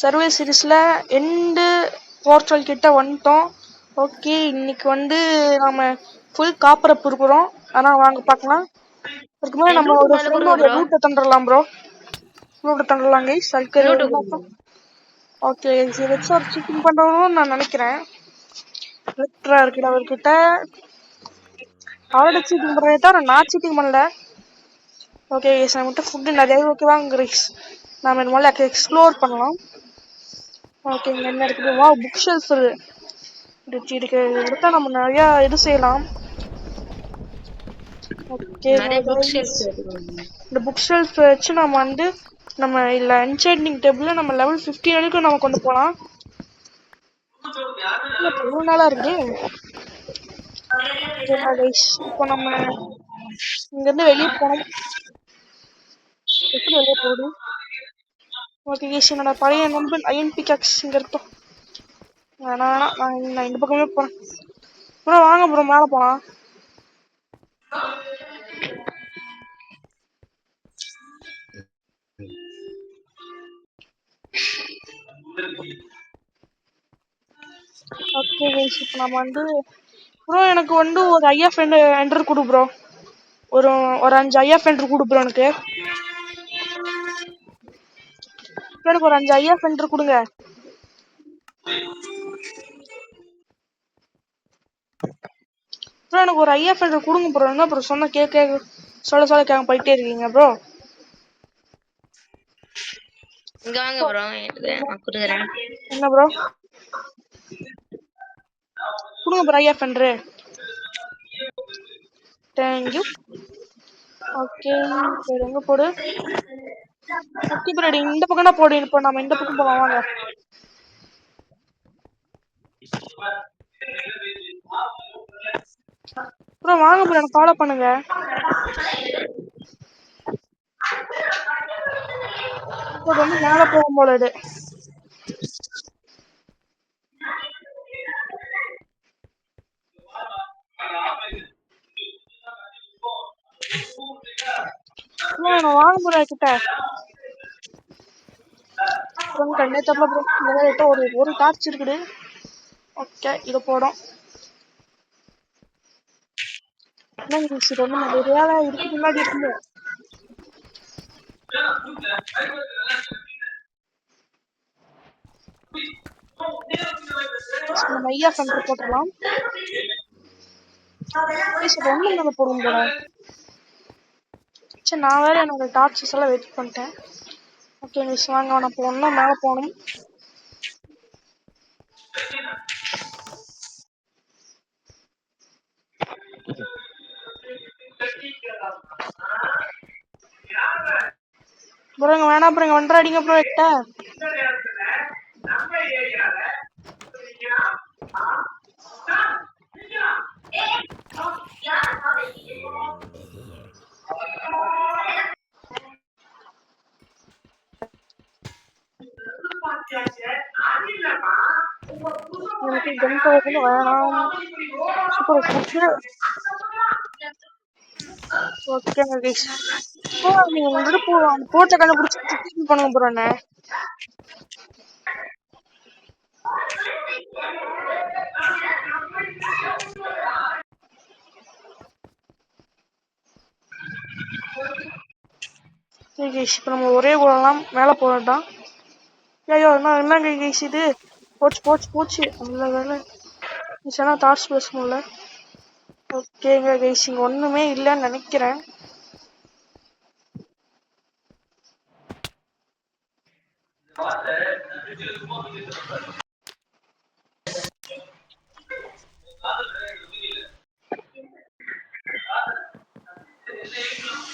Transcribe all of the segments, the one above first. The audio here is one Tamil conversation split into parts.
சர்வே சீரிஸ்ல எண்டு போர்ட்டல் கிட்ட வந்துட்டோம். ஓகே, இன்னைக்கு வந்து நம்ம ஃபுல் காப்பரப் இருக்கிறோம். ஆனா வாங்க பார்க்கலாம். அதுக்கு முன்னாடி நம்ம ஒரு ஃப்ரெண்டோட ரூட்டை தண்டுடலாம் ப்ரோ. ரூட்டை தண்டுடலாம் கைஸ். அதுக்கு ஓகே, இதை வச்சு ஒரு சீட்டிங் பண்றோம்னு நான் நினைக்கிறேன். லெட்டரா இருக்குடா அவர்கிட்ட. அவரோட சீட்டிங் பண்றதை தவிர நான் சீட்டிங் பண்ணல. ஓகே கைஸ், நம்மகிட்ட ஃபுட்டு நிறைய ஓகேவாங்க கைஸ். நாம இது முதல்ல எக்ஸ்ப்ளோர் பண்ணலாம். ஓகே, இங்க என்ன இருக்குது? வா, புக் ஷெல்ஃப் இருக்கு. எடுத்தா நம்ம நிறைய இது செய்யலாம். ஓகே, இந்த புக் ஷெல்ஃப் வச்சு நம்ம வந்து நம்ம இல்ல என்சேண்டிங் டேபிள்ல நம்ம லெவல் 15 வரைக்கும் நம்ம கொண்டு போலாம். இவ்வளவு நாளா இருக்கு. இப்போ நம்ம இங்க இருந்து வெளியே போனோம். எப்படி வெளியே போகுது? ஓகே கேஷ், என்னோட பழைய நண்பன் அயன் பிகாக்ஸ் இங்க இருக்கட்டும். வேணாம், நான் இந்த பக்கமே போறேன். ப்ரோ வாங்க ப்ரோ, மேல போலாம். ஓகே கைஸ், இப்போ நம்ம வந்து ப்ரோ எனக்கு வந்து ஒரு ஐஎஃப் என்டர் கொடு ப்ரோ. ஒரு 5 ஐஎஃப் என்டர் கொடு ப்ரோ. எனக்கு ஒரு 5 ஐஎஃப் என்டர் கொடுங்க. ப்ரோ எனக்கு ஒரு ஐஎஃப் என்டர் கொடுங்க ப்ரோ. என்ன ப்ரோ சொன்ன சொல்ல கேட்க போயிட்டே இருக்கீங்க ப்ரோ. இங்க வாங்க ப்ரோ, நான் குடுக்குறேன். என்ன ப்ரோ? கொடுங்க bro if enter. Thank you. Okay, சரி எங்க போடு? ஓகே ப்ரோ, இந்த பக்கம் தான் போடு. இப்போ நம்ம இந்த பக்கம் போலாம் வாங்க. ப்ரோ வாங்க ப்ரோ, எனக்கு ஃபாலோ பண்ணுங்க. வந்து மேல போகும் போல இது. வாங்க ப்ரோ கிட்ட. கண்ணே தரல ப்ரோ. ஒரு டார்ச் இருக்குது. ஓகே, இது போடும். நிறைய இருக்கு முன்னாடி இருக்கு. நம்ம ஐயா சென்டர் போட்டுடலாம். ஒண்ணு மேல போடும் போல. சரி, நான் வேற என்னோட டார்ச்சஸ் எல்லாம் வெயிட் பண்ணிட்டேன். ஓகே மிஸ், வாங்க நான் போகணும். மேல போகணும். ப்ரோ இங்க வேணாம் ப்ரோ, இங்க வந்துடாதீங்க ப்ரோ. கிட்ட எனக்கு கன் பவர் வேணாம். Super food. ஓகே கைஸ், நீங்க உங்ககிட்ட போட்ட கண்டுபிடிச்சு பண்ணுங்க ப்ரோ. என்ன இப்போ நம்ம ஒரே போடலாம். மேல போடலாம். ஐயோ என்ன கைஸ் இது? போச்சு. நல்ல வேலை டார்ச் பேச முடியல. ஓகேங்க கைஸ், இங்க ஒண்ணுமே இல்லைன்னு நினைக்கிறேன்.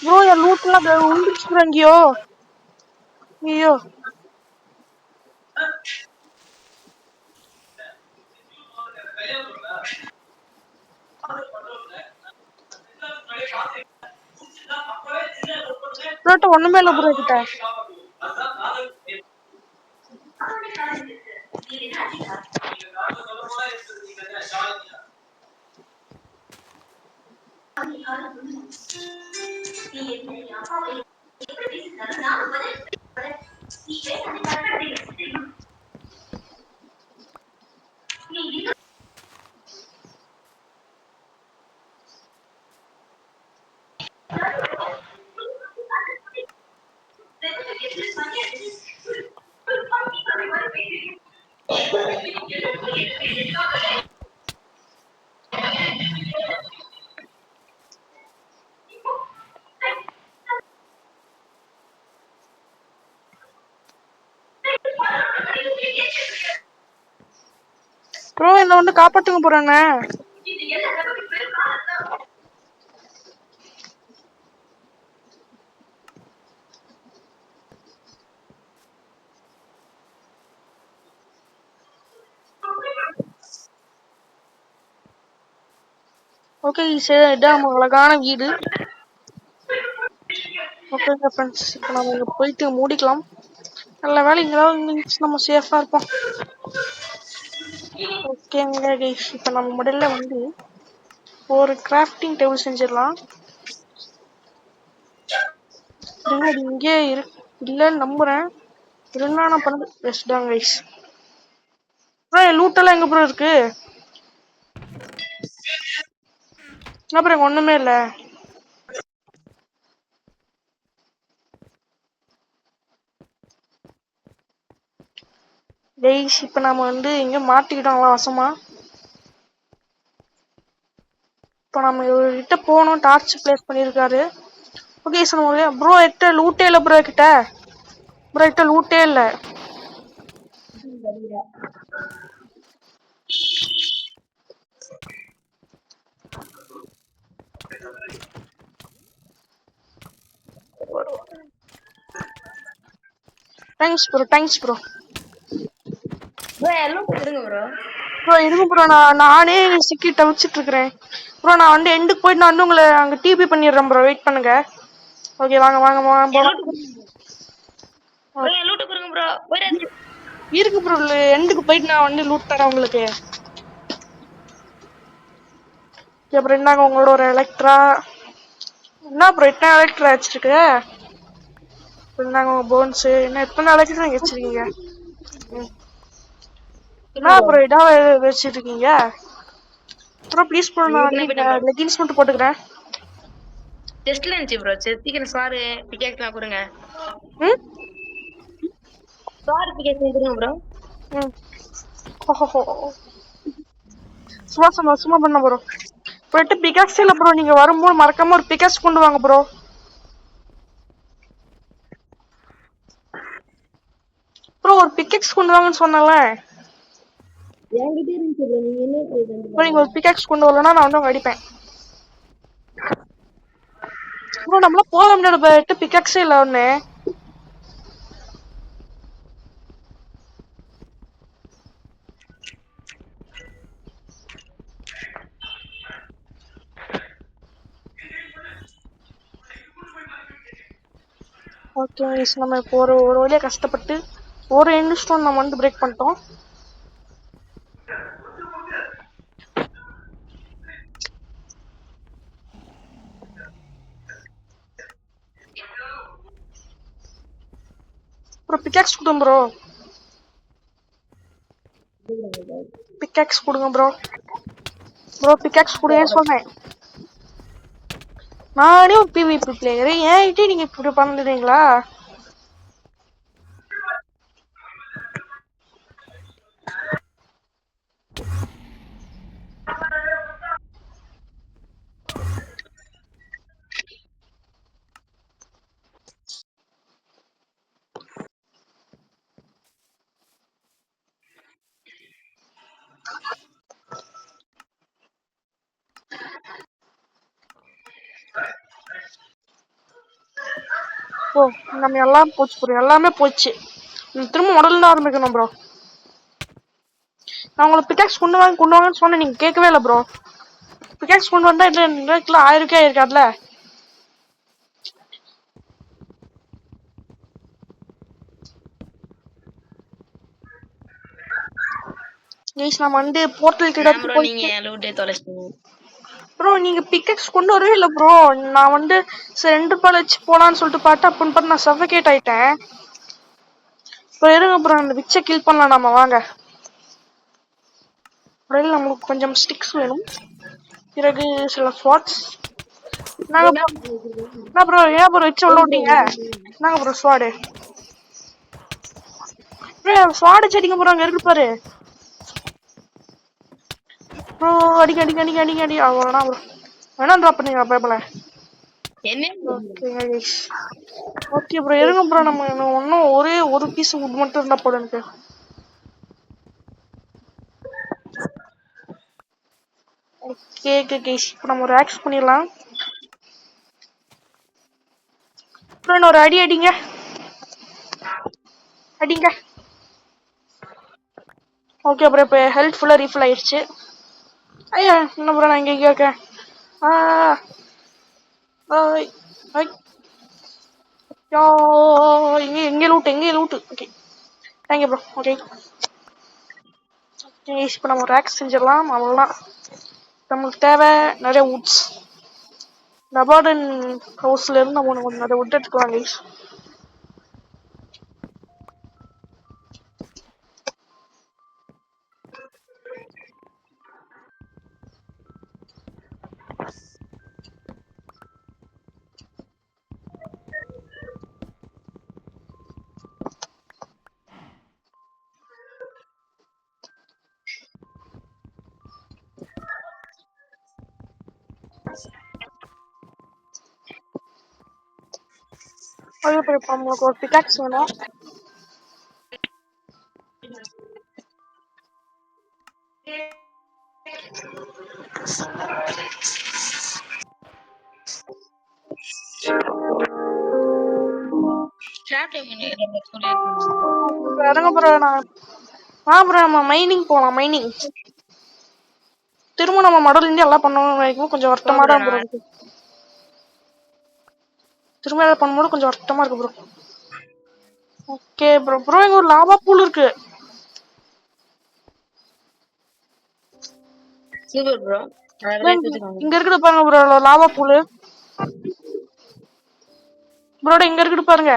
ப்ரோ என் லூட்லாம் உண்டுச்சு ப்ரோ. எங்கேயோ ஐயோ ப்ரோட்ட ஒண்ணுமே இல்ல ப்ரோ கிட்ட. ப்ரோ என்ன வந்து காப்பாத்துங்க போறானே. ஓகே சரி, இதான் அழகான வீடு. ஓகே ஃப்ரெண்ட்ஸ், இப்போ நம்ம இங்க போயிட்டு மூடிக்கலாம். நல்ல வேலை இங்கேயாவது நம்ம சேஃபா இருப்போம். ஓகேங்க கைஸ், இப்போ நம்ம முதல்ல வந்து ஒரு கிராஃப்டிங் டேபிள் செஞ்சிடலாம். அது இங்கே இல்லைன்னு நம்புறேன். இருந்தா நான் பண்ணது பெஸ்ட் தான் கைஸ். ப்ரோ லூட் எல்லாம் எங்க ப்ரோ இருக்கு? அப்புறம் ஒண்ணுமே இல்ல. கைஸ் இப்போ நாம வந்து இங்க மாட்டிக்கிட்டோம் வசமா. இப்போ நம்ம இவர்கிட்ட போனோம், டார்ச் பிளேஸ் பண்ணியிருக்காரு. ஓகே சார், ப்ரோ எட்ட லூட்டே இல்லை ப்ரோ கிட்ட. ப்ரோ கிட்ட லூட்டே இல்லை. Thanks bro, thanks bro. Bro எல்லாம் கொடுங்க ப்ரோ. ப்ரோ இருங்க ப்ரோ, நானே சிக்கி தவிச்சிட்டு இருக்கிறேன். ப்ரோ நான் வந்து எண்டுக்கு போயிட்டு நான் வந்து உங்களை அங்கே டிபி பண்ணிடுறேன் ப்ரோ, வெயிட் பண்ணுங்க. ஓகே வாங்க வாங்க வாங்க போலாம். லூட் கொடுங்க ப்ரோ. போயிடாதீங்க. இருக்கு ப்ரோ, எண்டுக்கு போயிட்டு நான் வந்து லூட் தரேன் உங்களுக்கு. அப்புறம் என்னங்க உங்களோட ஒரு எலக்ட்ரா? என்ன ப்ரோ எத்தனை எலக்ட்ரா வச்சிருக்கு? என்னங்க உங்க போன்ஸ் என்ன எத்தனை எலக்ட்ரா நீங்க வச்சிருக்கீங்க? என்ன ப்ரோ இடம் வச்சிருக்கீங்க? ப்ரோ ப்ளீஸ் ப்ரோ, நான் வந்து லெகின்ஸ் மட்டும் போட்டுக்கிறேன். டெஸ்ட்ல இருந்துச்சு ப்ரோ. சீக்கிரம் சாரு பிகேக்ஸ்லாம் கொடுங்க. சாரு பிகேக்ஸ் கொடுங்க ப்ரோ. சும்மா பண்ண ப்ரோ. போயிட்டு பிகாக்ஸ் இல்ல ப்ரோ, நீங்க வரும்போது மறக்காம ஒரு பிகாக்ஸ் கொண்டு வாங்க ப்ரோ. ப்ரோ ஒரு பிகாக்ஸ் கொண்டு வாங்கன்னு சொன்னல. என்கிட்ட இருந்துச்சு ப்ரோ. நீங்க என்ன ப்ரோ நீங்க ஒரு பிகாக்ஸ் கொண்டு வரலன்னா நான் வந்து அவங்க அடிப்பேன். ப்ரோ நம்மளால போக முடியாது, போயிட்டு பிகாக்ஸே இல்லை ஒன்று. ஓகே நம்ம இப்போ ஒரு வழியாக கஷ்டப்பட்டு ஒரு எண்டு ஸ்டோன் நம்ம வந்து பிரேக் பண்ணிட்டோம். ப்ரோ பிகாக்ஸ் கொடுங்க ப்ரோ, பிகாக்ஸ் கொடுங்க ப்ரோ. ப்ரோ பிகாக்ஸ் கொடுங்கன்னு சொன்னேன். நானே ஒரு பிவிபி பிளேயரு, ஏன்கிட்ட நீங்க இப்படி பண்ணுறீங்களா? ஓ நம்ம எல்லாம் போச்சு ப்ரோ, எல்லாமே போச்சு. திரும்ப முதல்ல ஆரம்பிக்கணும் ப்ரோ. நான் உங்களுக்கு பிகாக்ஸ் கொண்டு வாங்கன்னு சொன்னேன், நீங்க கேட்கவே இல்லை ப்ரோ. பிகாக்ஸ் கொண்டு வந்தா இல்லை 1000 ஆயிருக்காதுல. கைஸ் நம்ம வந்து போர்ட்டல் கிட்ட ப்ரோ நீங்க லூட்டே தொலைச்சிட்டீங்க. ப்ரோ நீங்க பிகாக்ஸ் கொண்டு வரவே இல்லை ப்ரோ. நான் வந்து சரி 2 பால் வச்சு போலான்னு சொல்லிட்டு பார்த்தா அப்படின்னு பார்த்து நான் சஃபகேட் ஆயிட்டேன். இப்போ இருங்க ப்ரோ, அந்த விச்சை கில் பண்ணலாம் நம்ம வாங்க. முதல்ல நம்மளுக்கு கொஞ்சம் ஸ்டிக்ஸ் வேணும், பிறகு சில ஸ்வாட்ஸ். என்ன ப்ரோ ஏன் ப்ரோ வச்சு உள்ள விட்டீங்க? என்னங்க ப்ரோ ஸ்வாடு? ஸ்வாடு செடிங்க ப்ரோ, அங்க இருக்கு பாரு ப்ரோ. அடிக்க அடிக்க அடிக்க அடிக்க அடி அவ்வளோதான் ப்ரோ. வேணா ட்ராப் பண்ணுங்க பேப்பல. ஓகே ப்ரோ இருங்க ப்ரோ, நம்ம இன்னும் ஒரே ஒரு பீஸ் வுட் மட்டும் இருந்தா போதும் எனக்கு. ஓகே ஓகே கைஸ், இப்போ நம்ம ஒரு ஆக்ஸ் பண்ணிடலாம். அப்புறம் ஒரு அடி அடிங்க அடிங்க. ஓகே அப்புறம் இப்போ ஹெல்த் ஃபுல்லாக ரீஃபில் ஆயிடுச்சு. ஐயா என்ன ப்ரோ, நான் இங்கே இருக்கேன். ஆ ஐ ஐ யா எங்கே loot. Okay thank you bro. Okay இப்போ நம்ம ஒரு ஆக்ஸ் செஞ்சிடலாம். அவ்வளோதான். நம்மளுக்கு தேவை நிறைய வுட்ஸ். நபார்டன் ஹவுஸ்ல இருந்து நம்ம கொஞ்சம் நிறைய வுட் எடுத்துக்கலாம் கைஸ். ஓகே இப்போ நம்மளுக்கு ஒரு பிகாக்ஸ் வேணும். இறங்க ப்ரோ. ப்ரோ நம்ம மைனிங் போகலாம். மைனிங் திரும்ப நம்ம மடல் இருந்து எல்லாம் பண்ணணும் வரைக்கும் கொஞ்சம் வருத்தமாக தான் ப்ரோ இருக்கு. திரும்ப எல்லாம் பண்ணும்போது கொஞ்சம் வருத்தமாக இருக்கு ப்ரோ. Okay bro. ப்ரோ இங்கே ஒரு லாவா பூல் இருக்கு. Super bro. இங்க இருக்குது பாருங்க ப்ரோ லாவா பூல். ப்ரோட இங்க இருக்குது பாருங்க.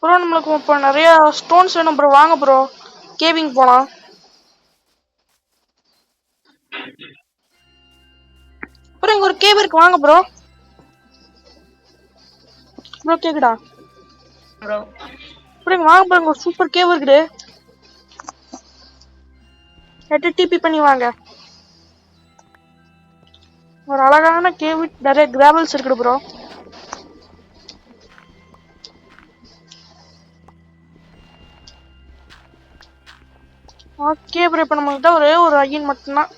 ப்ரோ நம்மளுக்கு இப்போ நிறைய ஸ்டோன்ஸ் வேணும் ப்ரோ. வாங்க ப்ரோ கேவிங் போலாம். ப்ரோ இங்க ஒரு கேவ் இருக்கு, வாங்க ப்ரோ. ப்ரோ கேக்குதா ப்ரோ? ப்ரோ இங்க வாங்க ப்ரோ, இங்க ஒரு சூப்பர் கேவ் இருக்குது. டிபி பண்ணி வாங்க. ஒரு அழகான கேவ், நிறைய கிராவல்ஸ் இருக்குது ப்ரோ. ஓகே ப்ரோ இப்போ நம்மகிட்ட ஒரே ஒரு அகின் மட்டும்தான்.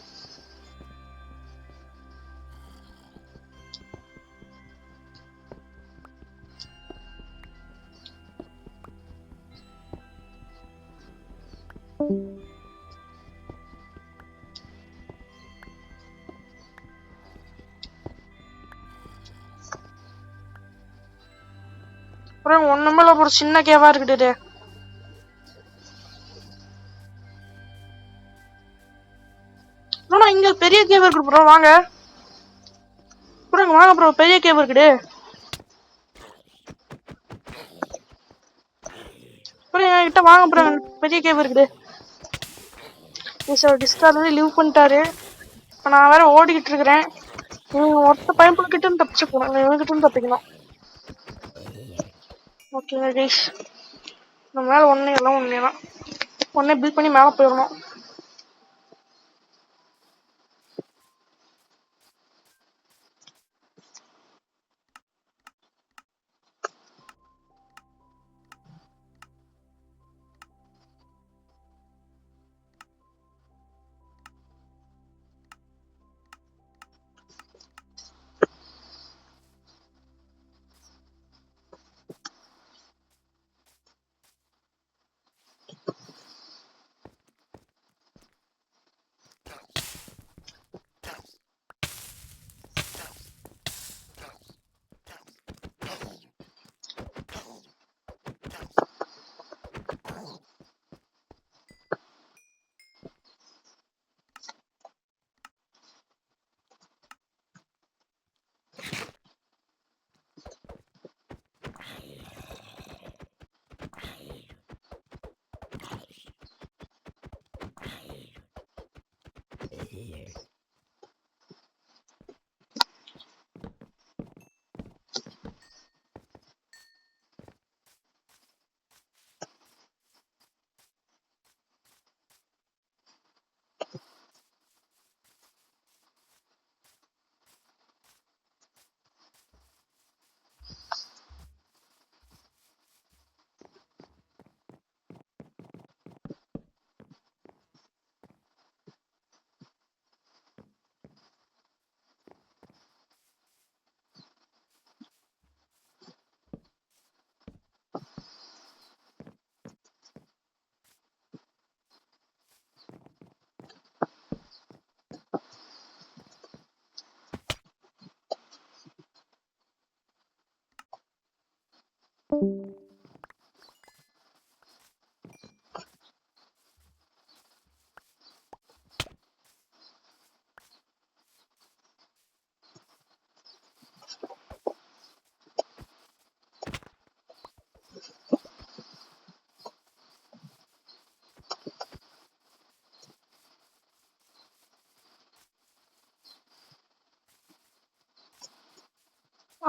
ப்ரோ ஒண்ணுமே இல்லை, ஒரு சின்ன கேவா இருக்குது. ப்ரோ இங்க பெரிய கேவ் இருக்குது ப்ரோ, வாங்க ப்ரோ. இங்க வாங்க ப்ரோ, பெரிய கேவ் இருக்குது ப்ரோ. என்கிட்ட வாங்க ப்ரோ, பெரிய கேவ் இருக்குது. டிஸ்கார்ட்ல லீவ் பண்ணிட்டாரு. இப்போ நான் வேற ஓடிக்கிட்டு இருக்கிறேன். ஒருத்த பயன்படுத்திட்டு தப்பிச்சு போனேன், இவங்கிட்ட தப்பிக்கணும். ஓகேங்க கைஸ், நம்ம மேலே ஒன்று எல்லாம் ஒன்றே தான். ஒன்றே பில் பண்ணி மேலே போயிடணும்.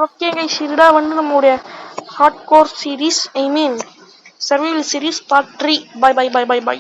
ஓகே கைஸ், இதுதான் வந்து நம்மளுடைய hard core series, I mean survival series part 3. Bye bye bye bye by.